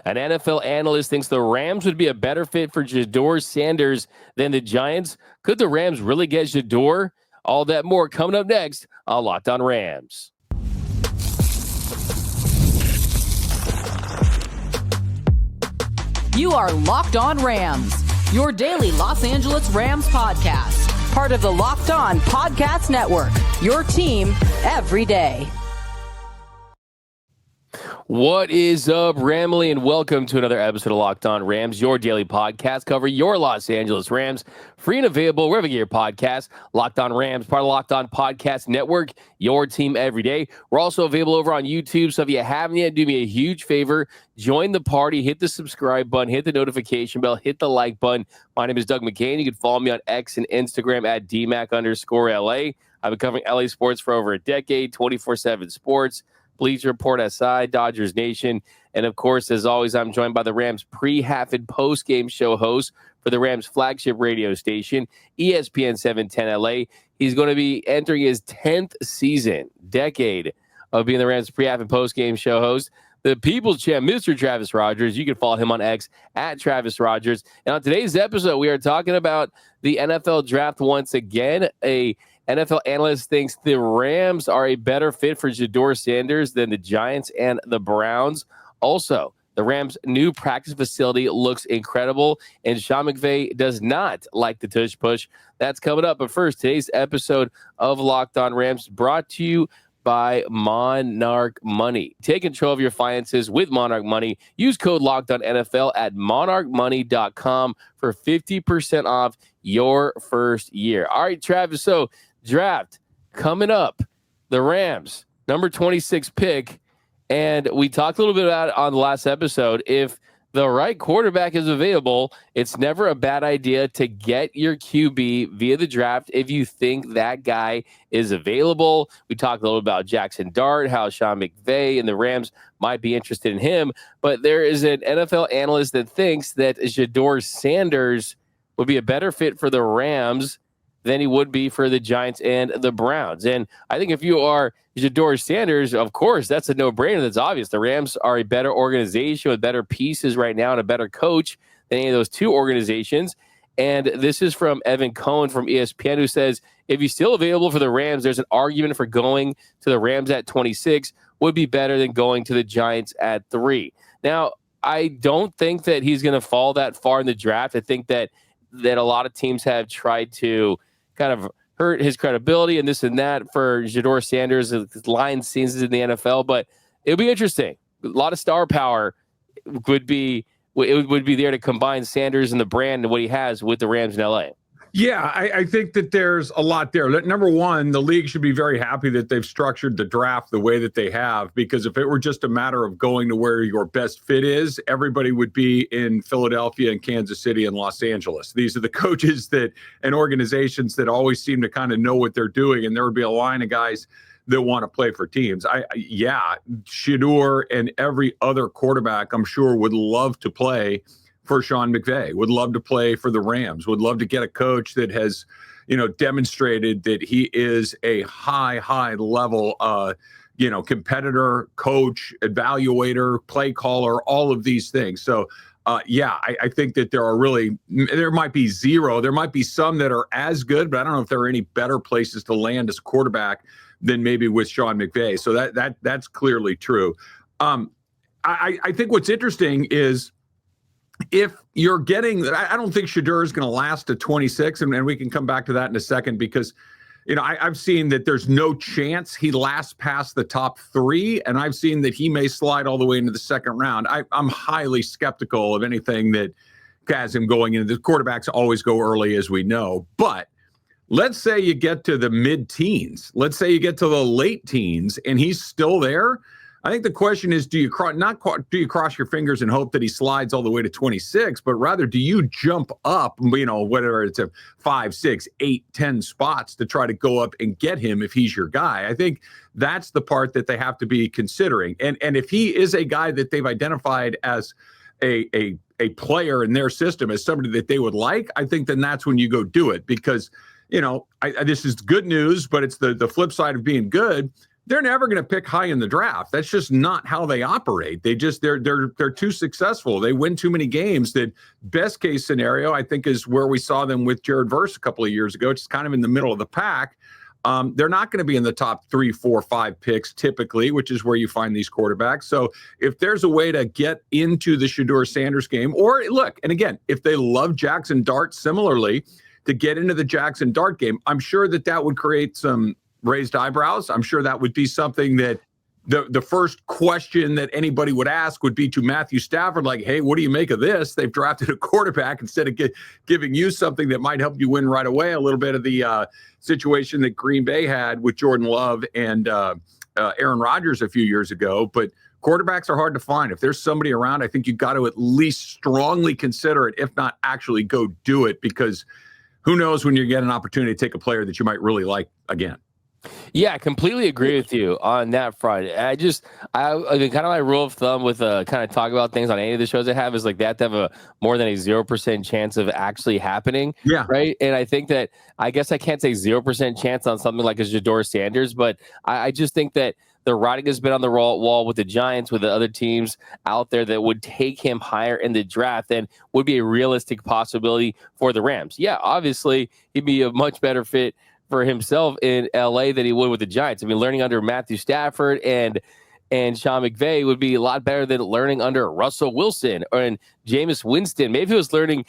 An NFL analyst thinks the Rams would be a better fit for Shedeur Sanders than the Giants. Could the Rams really get Shedeur? All that more coming up next on Locked On Rams. You are Locked On Rams, your daily Los Angeles Rams podcast. Part of the Locked On Podcast Network, your team every day. What is up, Ramley, and welcome to another episode of Locked On Rams, your daily podcast covering your Los Angeles Rams. Free and available wherever you get your podcast. Locked On Rams, part of the Locked On Podcast Network, your team every day. We're also available over on YouTube, so if you haven't yet, do me a huge favor. Join the party, hit the subscribe button, hit the notification bell, hit the like button. My name is Doug McCain. You can follow me on X and Instagram at DMac_LA. I've been covering LA sports for over a decade, 24/7 sports. Bleacher Report SI, Dodgers Nation. And of course, as always, I'm joined by the Rams pre-half and post-game show host for the Rams flagship radio station, ESPN 710 LA. He's going to be entering his 10th decade of being the Rams pre-half and post-game show host. The People's Champ, Mr. Travis Rogers. You can follow him on X at Travis Rogers. And on today's episode, we are talking about the NFL draft once again. A NFL analyst thinks the Rams are a better fit for Shedeur Sanders than the Giants and the Browns. Also, the Rams' new practice facility looks incredible, and Sean McVay does not like the tush push. That's coming up. But first, today's episode of Locked On Rams brought to you by Monarch Money. Take control of your finances with Monarch Money. Use code LOCKEDONNFL at monarchmoney.com for 50% off your first year. All right, Travis, so draft coming up. The Rams, number 26 pick. And we talked a little bit about it on the last episode. If the right quarterback is available, it's never a bad idea to get your QB via the draft if you think that guy is available. We talked a little about Jackson Dart, how Sean McVay and the Rams might be interested in him. But there is an NFL analyst that thinks that Shedeur Sanders would be a better fit for the Rams than he would be for the Giants and the Browns. And I think if you are Shedeur Sanders, of course, that's a no-brainer. That's obvious. The Rams are a better organization with better pieces right now and a better coach than any of those two organizations. And this is from Evan Cohen from ESPN, who says, if he's still available for the Rams, there's an argument for going to the Rams at 26 would be better than going to the Giants at 3. Now, I don't think that he's going to fall that far in the draft. I think that a lot of teams have tried to kind of hurt his credibility and this and that for Shedeur Sanders, his line scenes in the NFL, but it'll be interesting. A lot of star power would be there to combine Sanders and the brand and what he has with the Rams in LA. Yeah, I think that there's a lot there. Number one, the league should be very happy that they've structured the draft the way that they have, because if it were just a matter of going to where your best fit is, everybody would be in Philadelphia and Kansas City and Los Angeles. These are the coaches and organizations that always seem to kind of know what they're doing, and there would be a line of guys that want to play for teams. Shedeur and every other quarterback, I'm sure, would love to play for Sean McVay, would love to play for the Rams, would love to get a coach that has, demonstrated that he is a high level, competitor, coach, evaluator, play caller, all of these things. So, I think that there might be zero. There might be some that are as good, but I don't know if there are any better places to land as quarterback than maybe with Sean McVay. So that's clearly true. I think what's interesting is, if you're getting, I don't think Shedeur is going to last to 26, and we can come back to that in a second, because, I've seen that there's no chance he lasts past the top 3, and I've seen that he may slide all the way into the second round. I'm highly skeptical of anything that has him going into. The quarterbacks always go early, as we know, but let's say you get to the mid-teens. Let's say you get to the late teens, and he's still there. I think the question is, do you cross your fingers and hope that he slides all the way to 26, but rather do you jump up, whether it's a 5, 6, 8, 10 spots to try to go up and get him if he's your guy? I think that's the part that they have to be considering. And if he is a guy that they've identified as a player in their system, as somebody that they would like, I think then that's when you go do it, because, this is good news, but it's the flip side of being good. they're never going to pick high in the draft. That's just not how they operate. They're too successful. They win too many games. That best case scenario, I think, is where we saw them with Jared Verse a couple of years ago. It's kind of in the middle of the pack. They're not going to be in the top 3, 4, 5 picks typically, which is where you find these quarterbacks. So if there's a way to get into the Shedeur Sanders game, or look, and again, if they love Jackson Dart similarly, to get into the Jackson Dart game, I'm sure that would create some raised eyebrows. I'm sure that would be something that the first question that anybody would ask would be to Matthew Stafford, like, hey, what do you make of this? They've drafted a quarterback instead of giving you something that might help you win right away. A little bit of the situation that Green Bay had with Jordan Love and Aaron Rodgers a few years ago. But quarterbacks are hard to find. If there's somebody around, I think you've got to at least strongly consider it, if not actually go do it, because who knows when you get an opportunity to take a player that you might really like again. Yeah, I completely agree with you on that front. I mean, kind of my rule of thumb with kind of talk about things on any of the shows I have is like they have to have a more than a 0% chance of actually happening. Yeah. Right. And I think that I guess I can't say 0% chance on something like a Shedeur Sanders, but I just think that the writing has been on the wall with the Giants, with the other teams out there that would take him higher in the draft and would be a realistic possibility for the Rams. Yeah, obviously he'd be a much better fit for himself in LA than he would with the Giants. I mean, learning under Matthew Stafford and Sean McVay would be a lot better than learning under Russell Wilson and Jameis Winston. Maybe if he was learning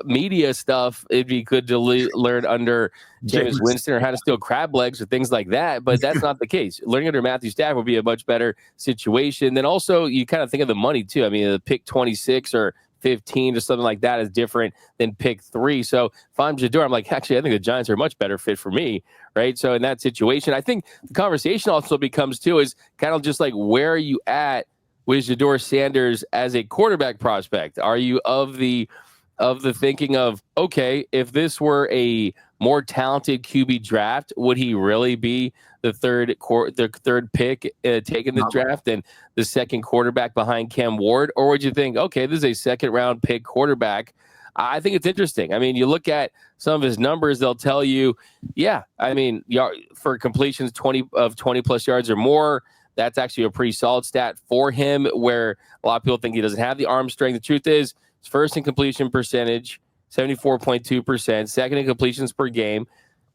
media stuff, it'd be good to learn under Jameis Winston or how to steal crab legs or things like that. But that's not the case. Learning under Matthew Stafford would be a much better situation. Then also you kind of think of the money too. I mean, the pick 26 or 15 or something like that is different than pick 3. So if I'm Shedeur, I'm like, actually, I think the Giants are a much better fit for me, right? So in that situation, I think the conversation also becomes too is kind of just like, where are you at with Shedeur Sanders as a quarterback prospect? Are you of the thinking of, okay, if this were a more talented QB draft, would he really be the third pick taken the draft and the second quarterback behind Cam Ward? Or would you think, okay, this is a second round pick quarterback? I think it's interesting. I mean, you look at some of his numbers, they'll tell you, yeah, I mean, for completions 20 plus yards or more, that's actually a pretty solid stat for him, where a lot of people think he doesn't have the arm strength. The truth is, his first in completion percentage, 74.2%, second in completions per game,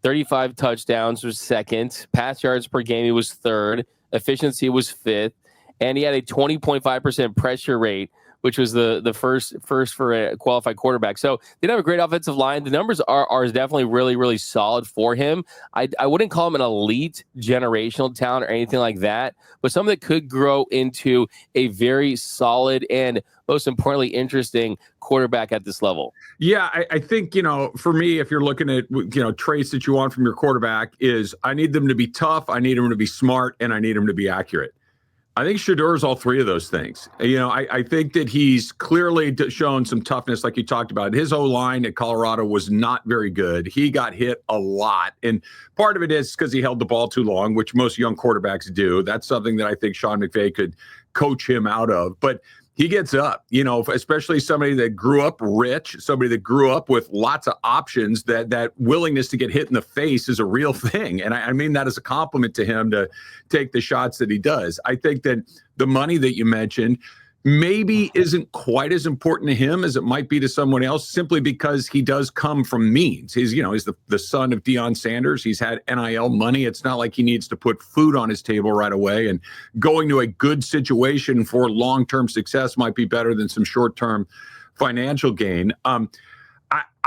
35 touchdowns was second, pass yards per game he was third, efficiency was fifth, and he had a 20.5% pressure rate, which was the first for a qualified quarterback. So they didn't have a great offensive line. The numbers are definitely really, really solid for him. I wouldn't call him an elite generational talent or anything like that, but something that could grow into a very solid and most importantly interesting quarterback at this level. Yeah, I think, for me, if you're looking at, traits that you want from your quarterback, is I need them to be tough, I need them to be smart, and I need them to be accurate. I think Shedeur is all three of those things. I think that he's clearly shown some toughness, like you talked about. His O-line at Colorado was not very good. He got hit a lot. And part of it is because he held the ball too long, which most young quarterbacks do. That's something that I think Sean McVay could coach him out of. But he gets up, especially somebody that grew up rich, somebody that grew up with lots of options, that willingness to get hit in the face is a real thing. And I mean that as a compliment to him to take the shots that he does. I think that the money that you mentioned maybe isn't quite as important to him as it might be to someone else, simply because he does come from means. He's the son of Deion Sanders. He's had NIL money. It's not like he needs to put food on his table right away, and going to a good situation for long-term success might be better than some short-term financial gain.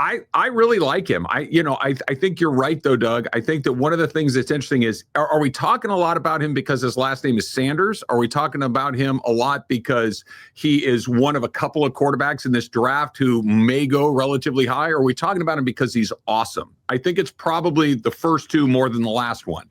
I really like him. I think you're right though, Doug. I think that one of the things that's interesting is, are we talking a lot about him because his last name is Sanders? Are we talking about him a lot because he is one of a couple of quarterbacks in this draft who may go relatively high? Or are we talking about him because he's awesome? I think it's probably the first two more than the last one.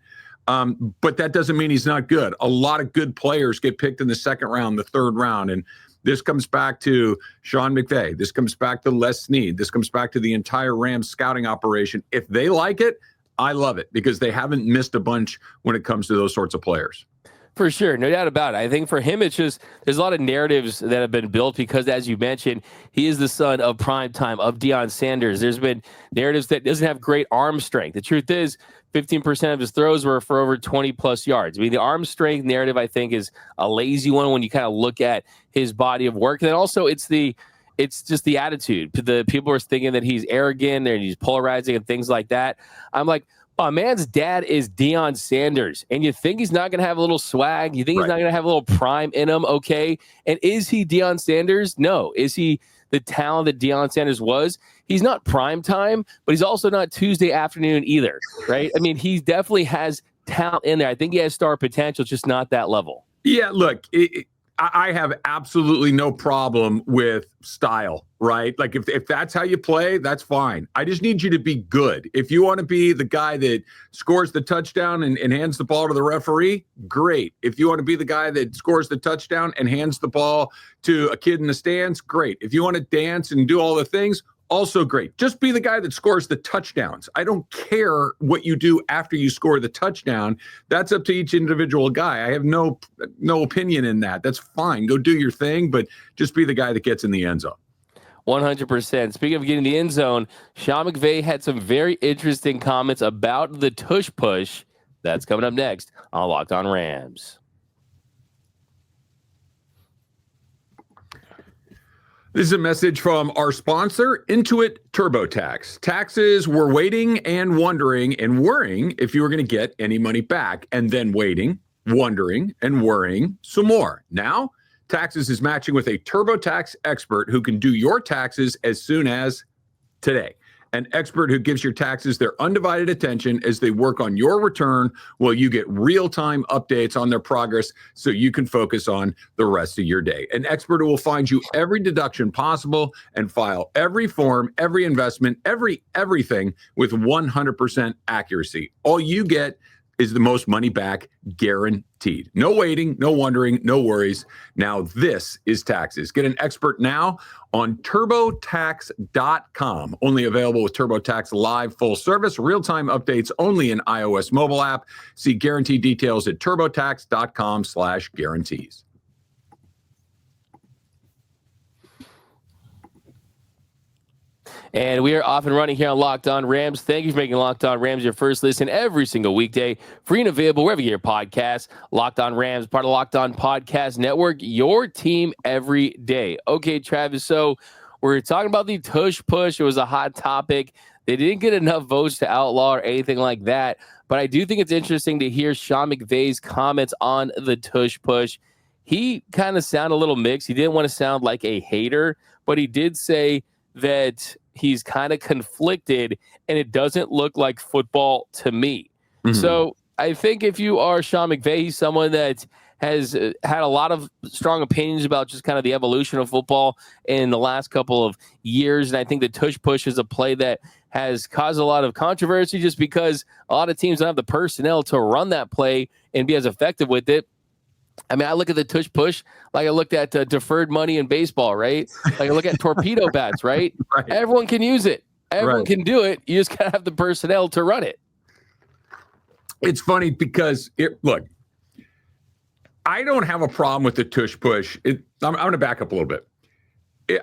But that doesn't mean he's not good. A lot of good players get picked in the second round, the third round, and this comes back to Sean McVay. This comes back to Les Snead. This comes back to the entire Rams scouting operation. If they like it, I love it, because they haven't missed a bunch when it comes to those sorts of players. For sure. No doubt about it. I think for him, it's just there's a lot of narratives that have been built because, as you mentioned, he is the son of primetime, of Deion Sanders. There's been narratives that doesn't have great arm strength. The truth is 15% of his throws were for over 20 plus yards. I mean, the arm strength narrative, I think, is a lazy one when you kind of look at his body of work. And then also it's just the attitude. The people are thinking that he's arrogant and he's polarizing and things like that. I'm like, my man's dad is Deion Sanders, and you think he's not going to have a little swag? You think he's not going to have a little prime in him? Okay. And is he Deion Sanders? No. Is he the talent that Deion Sanders was? He's not prime time, but he's also not Tuesday afternoon either, right? I mean, he definitely has talent in there. I think he has star potential, just not that level. Yeah, look, I have absolutely no problem with style, right? Like if that's how you play, that's fine. I just need you to be good. If you want to be the guy that scores the touchdown and hands the ball to the referee, great. If you want to be the guy that scores the touchdown and hands the ball to a kid in the stands, great. If you want to dance and do all the things, also great. Just be the guy that scores the touchdowns. I don't care what you do after you score the touchdown. That's up to each individual guy. I have no opinion in that. That's fine. Go do your thing, but just be the guy that gets in the end zone. 100%. Speaking of getting the end zone, Sean McVay had some very interesting comments about the Tush push. That's coming up next on Locked On Rams. This is a message from our sponsor, Intuit TurboTax. Taxes were waiting and wondering and worrying if you were going to get any money back, and then waiting, wondering, and worrying some more. Now, Taxes is matching with a TurboTax expert who can do your taxes as soon as today. An expert who gives your taxes their undivided attention as they work on your return while you get real-time updates on their progress so you can focus on the rest of your day. An expert who will find you every deduction possible and file every form, every investment, everything with 100% accuracy. All you get is the most money back guaranteed. No waiting, no wondering, no worries. Now this is Taxes. Get an expert now on TurboTax.com. Only available with TurboTax Live full service. Real-time updates only in iOS mobile app. See guarantee details at TurboTax.com/guarantees. And we are off and running here on Locked On Rams. Thank you for making Locked On Rams your first listen every single weekday. Free and available wherever you get your podcasts. Locked On Rams, part of Locked On Podcast Network, your team every day. Okay, Travis, so we're talking about the Tush push. It was a hot topic. They didn't get enough votes to outlaw or anything like that. But I do think it's interesting to hear Sean McVay's comments on the Tush push. He kind of sounded a little mixed. He didn't want to sound like a hater, but he did say that he's kind of conflicted and it doesn't look like football to me. Mm-hmm. So I think if you are Sean McVay, he's someone that has had a lot of strong opinions about just kind of the evolution of football in the last couple of years. And I think the Tush push is a play that has caused a lot of controversy just because a lot of teams don't have the personnel to run that play and be as effective with it. I mean, I look at the Tush push like I looked at deferred money in baseball, right? Like I look at torpedo bats, right? Right? Everyone can use it. Everyone can do it. You just got to have the personnel to run it. It's funny because, look, I don't have a problem with the Tush push. I'm going to back up a little bit.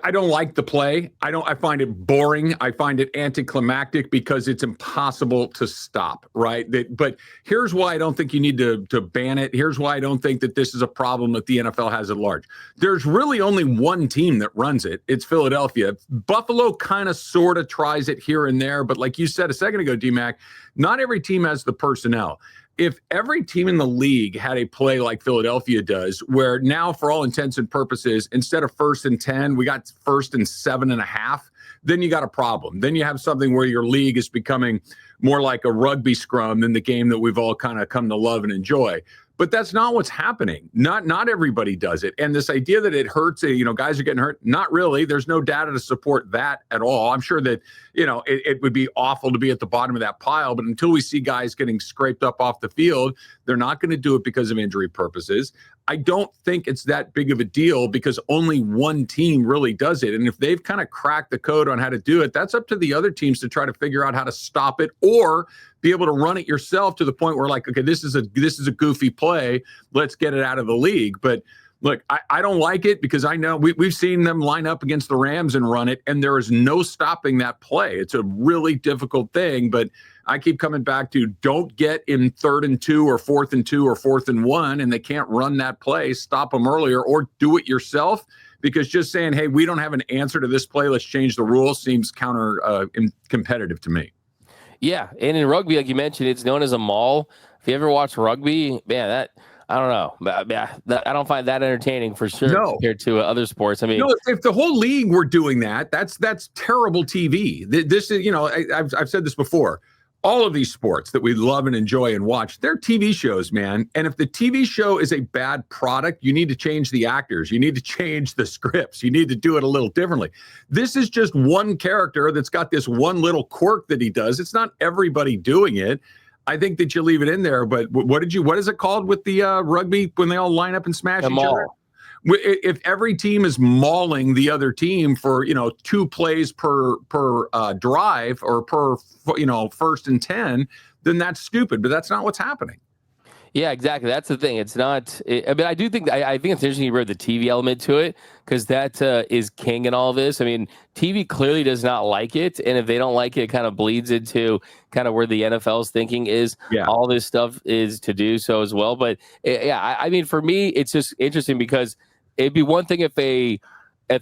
I don't like the play. I find it boring. I find it anticlimactic because it's impossible to stop, right? But here's why I don't think you need to ban it. Here's why I don't think that this is a problem that the NFL has at large. There's really only one team that runs it. It's Philadelphia. Buffalo kind of sort of tries it here and there, but like you said a second ago, D-Mac, not every team has the personnel. If every team in the league had a play like Philadelphia does, where now for all intents and purposes, instead of 1st and 10, we got 1st and 7.5, then you got a problem. Then you have something where your league is becoming more like a rugby scrum than the game that we've all kind of come to love and enjoy. But that's not what's happening. Not everybody does it. And this idea that it hurts, guys are getting hurt, not really. There's no data to support that at all. I'm sure that, it would be awful to be at the bottom of that pile. But until we see guys getting scraped up off the field, they're not going to do it because of injury purposes. I don't think it's that big of a deal because only one team really does it. And if they've kind of cracked the code on how to do it, that's up to the other teams to try to figure out how to stop it or be able to run it yourself to the point where, like, okay, this is a goofy play. Let's get it out of the league. But look, I don't like it because I know we've seen them line up against the Rams and run it, and there is no stopping that play. It's a really difficult thing, but I keep coming back to don't get in 3rd and 2 or 4th and 2 or 4th and 1, and they can't run that play. Stop them earlier or do it yourself, because just saying, hey, we don't have an answer to this play, let's change the rules, seems competitive to me. Yeah, and in rugby, like you mentioned, it's known as a maul. If you ever watch rugby, man, that I don't know. I don't find that entertaining for sure compared to other sports. I mean, no, if the whole league were doing that, that's terrible TV. This is, I've said this before. All of these sports that we love and enjoy and watch, they're TV shows, man. And if the TV show is a bad product, you need to change the actors. You need to change the scripts. You need to do it a little differently. This is just one character that's got this one little quirk that he does. It's not everybody doing it. I think that you leave it in there. But what is it called with the rugby when they all line up and smash each other? If every team is mauling the other team for 2 plays per drive or per 1st and 10, then that's stupid. But that's not what's happening. Yeah, exactly. That's the thing. It's not. I mean, I do think I think it's interesting you brought the TV element to it because that is king in all this. I mean, TV clearly does not like it, and if they don't like it, it kind of bleeds into kind of where the NFL's thinking is. Yeah. All this stuff is to do so as well. But I mean, for me, it's just interesting because it'd be one thing if a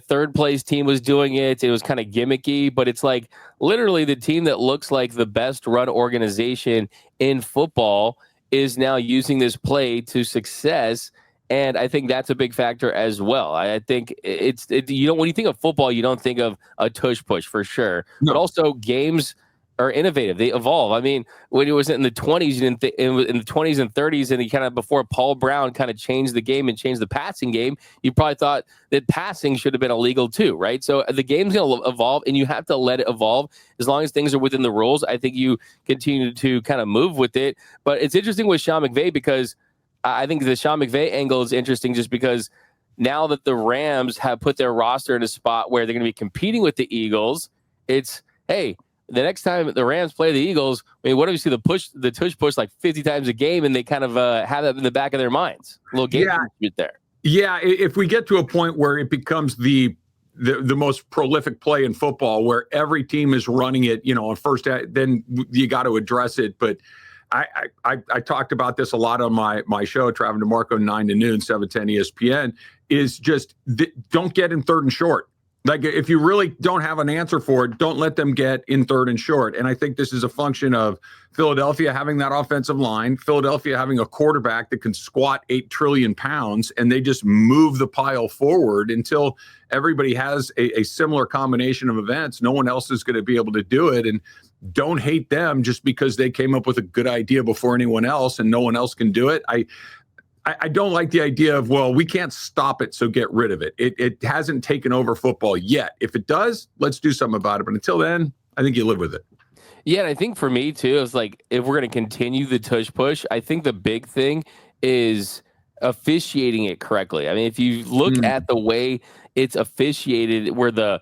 third place team was doing it. It was kind of gimmicky, but it's like literally the team that looks like the best run organization in football is now using this play to success. And I think that's a big factor as well. I think when you think of football, you don't think of a tush push for sure, but also games are innovative. They evolve. I mean, when it was in the 20s, you didn't in the 20s and 30s, and he kind of before Paul Brown kind of changed the game and changed the passing game, you probably thought that passing should have been illegal too, right? So the game's going to evolve, and you have to let it evolve as long as things are within the rules. I think you continue to kind of move with it. But it's interesting with Sean McVay because I think the Sean McVay angle is interesting just because now that the Rams have put their roster in a spot where they're going to be competing with the Eagles, it's, hey, the next time the Rams play the Eagles, I mean, what do we see the tush push like 50 times a game, and they kind of have that in the back of their minds. A little game there. Yeah, if we get to a point where it becomes the most prolific play in football, where every team is running it, on first, then you got to address it. But I talked about this a lot on my show, Travis DeMarco, 9 to noon, 710 ESPN, is just don't get in 3rd and short. Like, if you really don't have an answer for it, don't let them get in 3rd and short. And I think this is a function of Philadelphia having that offensive line, Philadelphia having a quarterback that can squat 8 trillion pounds, and they just move the pile forward until everybody has a similar combination of events. No one else is going to be able to do it. And don't hate them just because they came up with a good idea before anyone else and no one else can do it. I don't like the idea of, well, we can't stop it, so get rid of it. It hasn't taken over football yet. If it does, let's do something about it. But until then, I think you live with it. Yeah, and I think for me, too, it's like if we're going to continue the tush push, I think the big thing is officiating it correctly. I mean, if you look at the way it's officiated, where the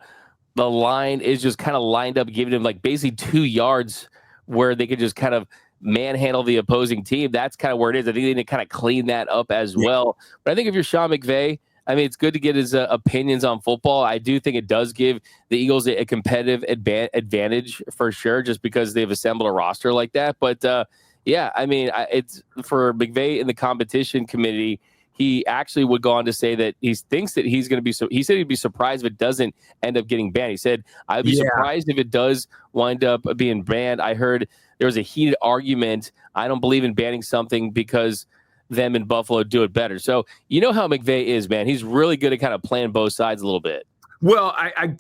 line is just kind of lined up, giving them like basically 2 yards where they could just kind of manhandle the opposing team. That's kind of where it is. I think they need to kind of clean that up as well. But I think if you're Sean McVay, I mean, it's good to get his opinions on football. I do think it does give the Eagles a competitive advantage for sure, just because they've assembled a roster like that. But yeah, I mean, it's for McVay in the competition committee. He actually would go on to say that he thinks that he's going to be. So he said he'd be surprised if it doesn't end up getting banned. He said, "I'd be surprised if it does wind up being banned." I heard there was a heated argument. I don't believe in banning something because them in Buffalo do it better. So you know how McVay is, man. He's really good at kind of playing both sides a little bit. Well, I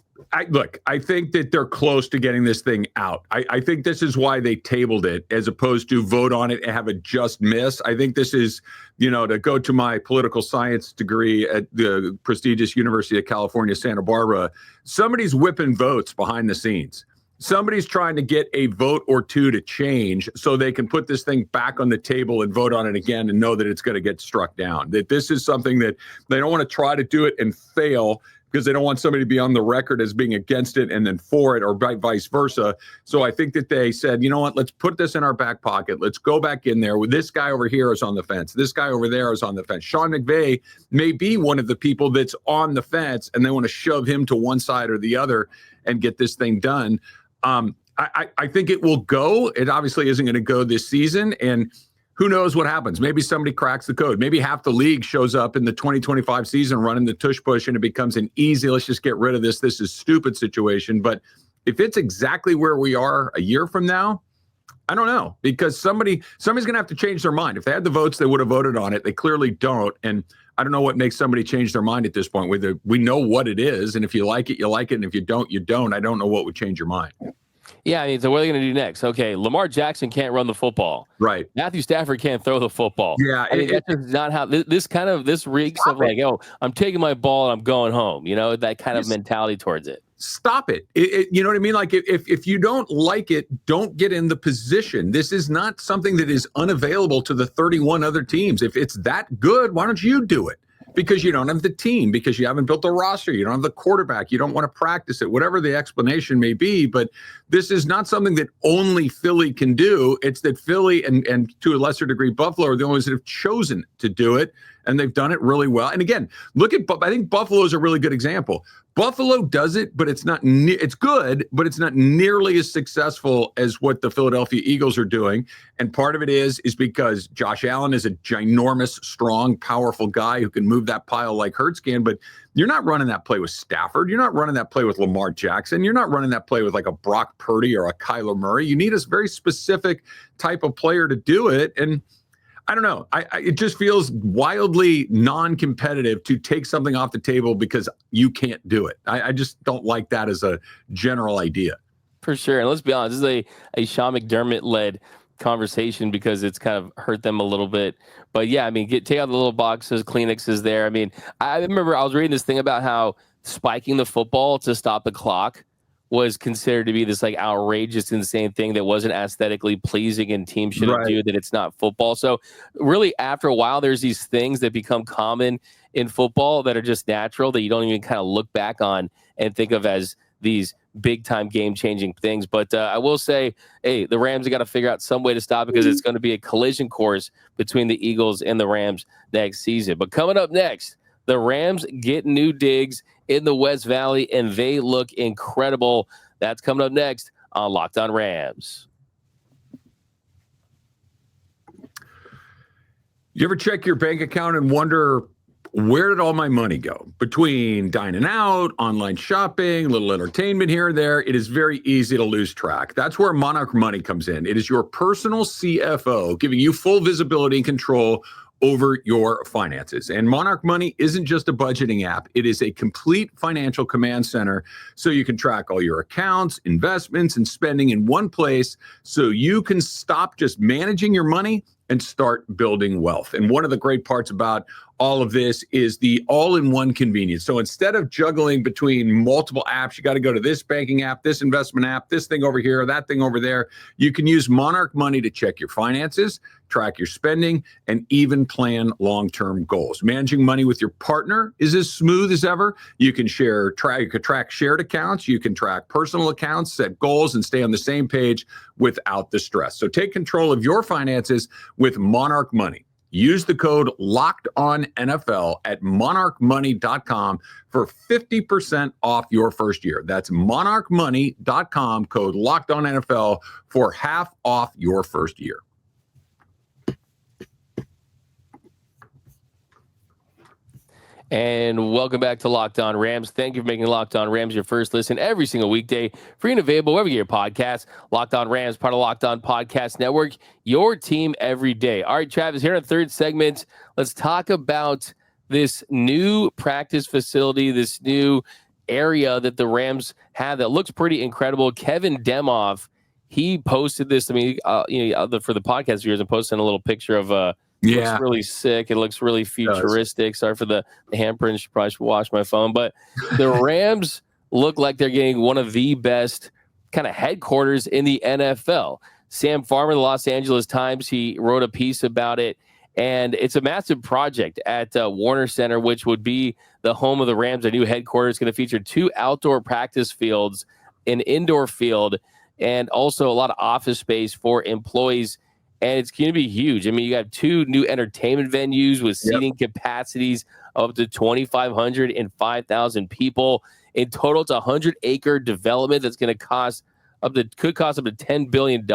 look, I think that they're close to getting this thing out. I think this is why they tabled it as opposed to vote on it and have a just miss. I think this is, to go to my political science degree at the prestigious University of California, Santa Barbara, somebody's whipping votes behind the scenes. somebody's trying to get a vote or two to change so they can put this thing back on the table and vote on it again and know that it's going to get struck down. That this is something that they don't want to try to do it and fail because they don't want somebody to be on the record as being against it and then for it, or vice versa. So I think that they said, you know what, let's put this in our back pocket. Let's go back in there. This guy over here is on the fence. This guy over there is on the fence. Sean McVay may be one of the people that's on the fence, and they want to shove him to one side or the other and get this thing done. I think it will go. It obviously isn't going to go this season, and who knows what happens. Maybe somebody cracks the code. Maybe half the league shows up in the 2025 season running the tush push, and it becomes an easy, let's just get rid of this. This is stupid situation. But if it's exactly where we are a year from now, I don't know, because somebody's going to have to change their mind. If they had the votes, they would have voted on it. They clearly don't. And I don't know what makes somebody change their mind at this point. We know what it is. And if you like it, you like it. And if you don't, you don't. I don't know what would change your mind. Yeah, I mean, so what are they going to do next? Okay, Lamar Jackson can't run the football. Right. Matthew Stafford can't throw the football. Yeah. I mean, that's just not how this reeks of like, oh, I'm taking my ball and I'm going home. You know, that kind of mentality towards it. Stop it. You know what I mean? Like if you don't like it, don't get in the position. This is not something that is unavailable to the 31 other teams. If it's that good, why don't you do it? Because you don't have the team, because you haven't built a roster, you don't have the quarterback, you don't want to practice it, whatever the explanation may be. But this is not something that only Philly can do. It's that Philly and to a lesser degree Buffalo are the only ones that have chosen to do it, and they've done it really well. And again, I think Buffalo is a really good example. Buffalo does it, but it's good, but it's not nearly as successful as what the Philadelphia Eagles are doing. And part of it is because Josh Allen is a ginormous, strong, powerful guy who can move that pile like Hurts can. But you're not running that play with Stafford. You're not running that play with Lamar Jackson. You're not running that play with like a Brock Purdy or a Kyler Murray. You need a very specific type of player to do it. And I don't know. It just feels wildly non-competitive to take something off the table because you can't do it. I just don't like that as a general idea. For sure. And let's be honest, this is a Sean McDermott-led conversation because it's kind of hurt them a little bit. But yeah, I mean, take out the little boxes, Kleenexes there. I mean, I remember I was reading this thing about how spiking the football to stop the clock was considered to be this like outrageous, insane thing that wasn't aesthetically pleasing and teams shouldn't do, that it's not football. So really after a while, there's these things that become common in football that are just natural that you don't even kind of look back on and think of as these big time game changing things. But I will say, hey, the Rams have got to figure out some way to stop it because it's going to be a collision course between the Eagles and the Rams next season. But coming up next, the Rams get new digs in the West Valley, and they look incredible. That's coming up next on Locked On Rams. You ever check your bank account and wonder, where did all my money go? Between dining out, online shopping, little entertainment here and there, it is very easy to lose track. That's where Monarch Money comes in. It is your personal CFO, giving you full visibility and control over your finances. And Monarch Money isn't just a budgeting app. It is a complete financial command center so you can track all your accounts, investments, and spending in one place so you can stop just managing your money and start building wealth. And one of the great parts about all of this is the all-in-one convenience. So instead of juggling between multiple apps, you got to go to this banking app, this investment app, this thing over here, that thing over there. You can use Monarch Money to check your finances, track your spending, and even plan long-term goals. Managing money with your partner is as smooth as ever. You can track shared accounts, you can track personal accounts, set goals, and stay on the same page without the stress. So take control of your finances with Monarch Money. Use the code LOCKEDONNFL at monarchmoney.com for 50% off your first year. That's monarchmoney.com, code LOCKEDONNFL for half off your first year. And welcome back to Locked On Rams. Thank you for making Locked On Rams your first listen every single weekday. Free and available wherever you get your podcasts. Locked On Rams, part of Locked On Podcast Network. Your team every day. All right, Travis, here in the third segment, let's talk about this new practice facility, this new area that the Rams have that looks pretty incredible. Kevin Demoff, he posted this. I mean, for the podcast viewers, I'm posting a little picture of It looks really sick. It looks really futuristic. Sorry for the handprint. Probably should wash my phone. But the Rams look like they're getting one of the best kind of headquarters in the NFL. Sam Farmer, the Los Angeles Times, he wrote a piece about it. And it's a massive project at Warner Center, which would be the home of the Rams. A new headquarters going to feature 2 outdoor practice fields, an indoor field, and also a lot of office space for employees. And it's going to be huge. I mean, you have 2 new entertainment venues with seating capacities of up to 2,500 and 5,000 people. In total, it's a 100-acre development that's going to could cost up to $10 billion.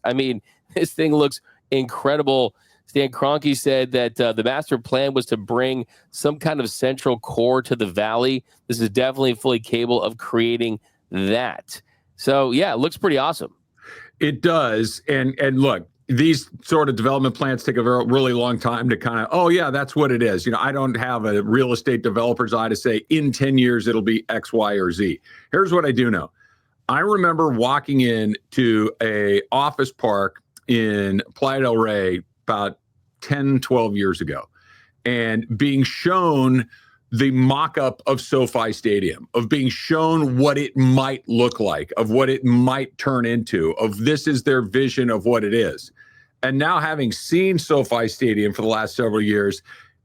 I mean, this thing looks incredible. Stan Kroenke said that the master plan was to bring some kind of central core to the valley. This is definitely fully capable of creating that. So, yeah, it looks pretty awesome. It does. And look, these sort of development plans take a really long time to kind of, oh, yeah, that's what it is. You know, I don't have a real estate developer's eye to say in 10 years it'll be X, Y, or Z. Here's what I do know. I remember walking into a office park in Playa del Rey about 10, 12 years ago and being shown the mock-up of SoFi Stadium, of being shown what it might look like, of what it might turn into, of this is their vision of what it is. And now having seen SoFi Stadium for the last several years,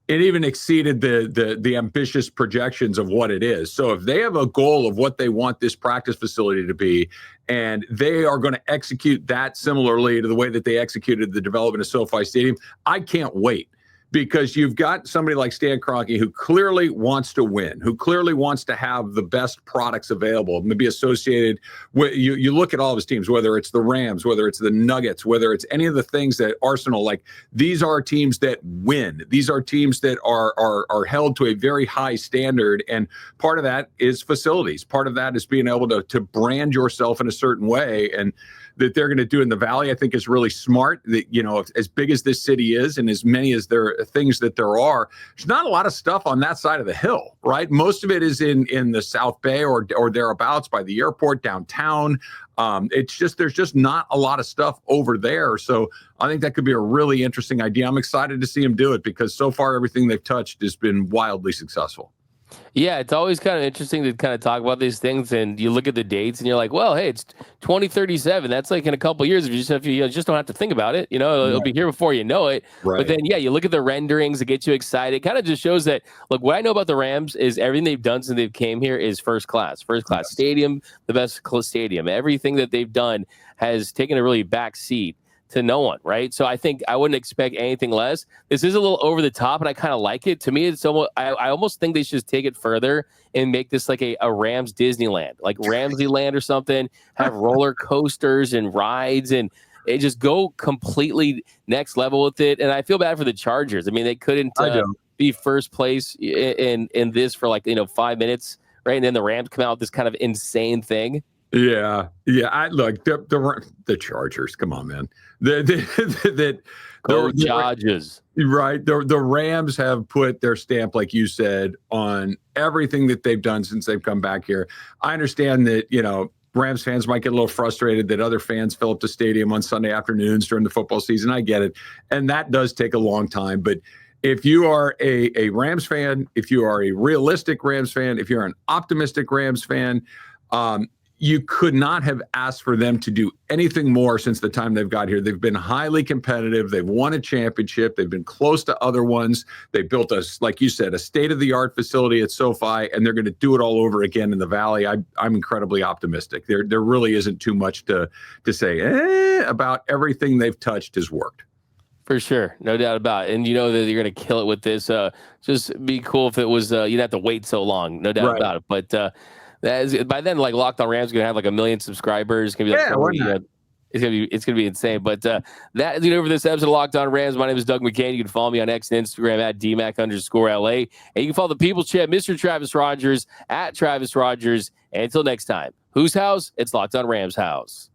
it even exceeded the ambitious projections of what it is. So if they have a goal of what they want this practice facility to be, and they are going to execute that similarly to the way that they executed the development of SoFi Stadium, I can't wait. Because you've got somebody like Stan Kroenke who clearly wants to win, who clearly wants to have the best products available, maybe associated with, you look at all of his teams, whether it's the Rams, whether it's the Nuggets, whether it's any of the things that Arsenal, like these are teams that win. These are teams that are held to a very high standard. And part of that is facilities. Part of that is being able to brand yourself in a certain way. And that they're going to do in the Valley, I think is really smart. That, you know, as big as this city is and as many as there are things that there are, there's not a lot of stuff on that side of the hill, right? Most of it is in the South Bay or thereabouts by the airport downtown. It's just, there's just not a lot of stuff over there. So I think that could be a really interesting idea. I'm excited to see them do it because so far everything they've touched has been wildly successful. Yeah, it's always kind of interesting to kind of talk about these things, and you look at the dates, and you're like, "Well, hey, it's 2037. That's like in a couple of years. If you just don't have to think about it, you know, it'll be here before you know it." Right. But then, yeah, you look at the renderings, it gets you excited. It kind of just shows that. Look, what I know about the Rams is everything they've done since they've came here is first class stadium, the best stadium. Everything that they've done has taken a really back seat to no one, right? So I think I wouldn't expect anything less. This is a little over the top, and I kind of like it. To me, it's almost I almost think they should take it further and make this like a Rams Disneyland, like Ramsey Land or something. Have roller coasters and rides, and it just go completely next level with it. And I feel bad for the Chargers. I mean, they couldn't be first place in this for 5 minutes, right? And then the Rams come out with this kind of insane thing. Yeah. I look the Chargers. Come on, man. The Chargers. Right. The Rams have put their stamp, like you said, on everything that they've done since they've come back here. I understand that, you know, Rams fans might get a little frustrated that other fans fill up the stadium on Sunday afternoons during the football season. I get it. And that does take a long time. But if you are a Rams fan, if you are a realistic Rams fan, if you're an optimistic Rams fan, you could not have asked for them to do anything more since the time they've got here. They've been highly competitive. They've won a championship. They've been close to other ones. They built like you said, a state-of-the-art facility at SoFi, and they're going to do it all over again in the Valley. I'm incredibly optimistic. There really isn't too much to say about everything they've touched has worked. For sure. No doubt about it. And you know that you're going to kill it with this. Just be cool if it was, you didn't have to wait so long. No doubt about it. But, by then, like Locked On Rams is gonna have like 1 million subscribers. It's gonna be it's gonna be insane. But that is it over this episode of Locked On Rams. My name is Doug McCain. You can follow me on X and Instagram at DMAC_LA, and you can follow the People's Champ, Mr. Travis Rogers at Travis Rogers. And until next time, whose house? It's Locked On Rams house.